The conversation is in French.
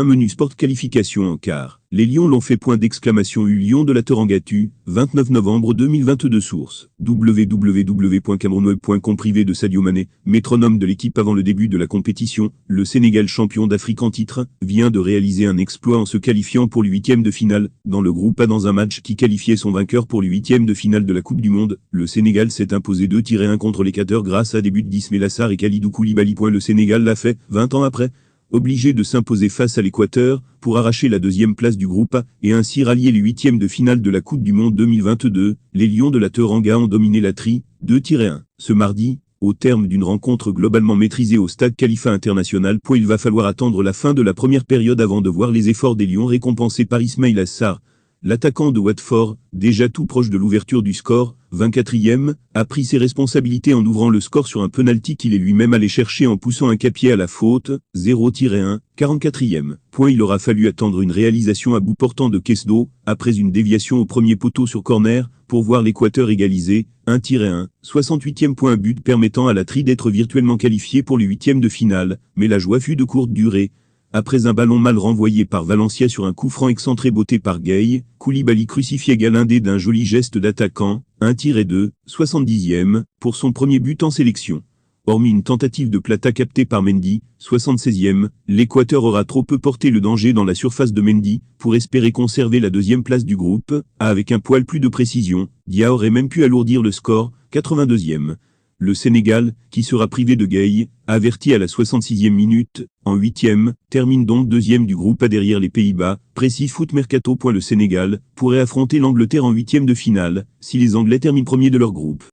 Menu sport qualification en quart. Les Lions l'ont fait, point d'exclamation U Lion de la Terangatu, 29 novembre 2022 source. www.camerounweb.com privé de Sadio Mané, métronome de l'équipe avant le début de la compétition, le Sénégal champion d'Afrique en titre, vient de réaliser un exploit en se qualifiant pour le huitième de finale, dans le groupe A dans un match qui qualifiait son vainqueur pour le huitième de finale de la Coupe du Monde. Le Sénégal s'est imposé 2-1 contre l'Équateur grâce à des buts d'Ismaïla Sarr et Kalidou Koulibaly. Le Sénégal l'a fait, 20 ans après. Obligé de s'imposer face à l'Équateur, pour arracher la deuxième place du groupe A, et ainsi rallier les huitièmes de finale de la Coupe du Monde 2022, les Lions de la Teranga ont dominé la tri, 2-1. Ce mardi, au terme d'une rencontre globalement maîtrisée au stade Khalifa International. Il va falloir attendre la fin de la première période avant de voir les efforts des Lions récompensés par Ismaïla Sarr. L'attaquant de Watford, déjà tout proche de l'ouverture du score, 24e, a pris ses responsabilités en ouvrant le score sur un penalty qu'il est lui-même allé chercher en poussant un capier à la faute, 0-1, 44e. Il aura fallu attendre une réalisation à bout portant de Kesdo, après une déviation au premier poteau sur corner, pour voir l'Équateur égaliser, 1-1, 68e. But permettant à la tri d'être virtuellement qualifié pour le huitième de finale, mais la joie fut de courte durée. Après un ballon mal renvoyé par Valencia sur un coup franc excentré botté par Gueye, Koulibaly crucifiait Galindé d'un joli geste d'attaquant, 1-2, 70e, pour son premier but en sélection. Hormis une tentative de plata captée par Mendy, 76e, l'Équateur aura trop peu porté le danger dans la surface de Mendy, pour espérer conserver la deuxième place du groupe A avec un poil plus de précision. Dia aurait même pu alourdir le score, 82e. Le Sénégal, qui sera privé de Gueye, averti à la 66e minute, en huitième, termine donc deuxième du groupe A derrière les Pays-Bas. Précise Foot Mercato. Le Sénégal pourrait affronter l'Angleterre en huitième de finale, si les Anglais terminent premiers de leur groupe.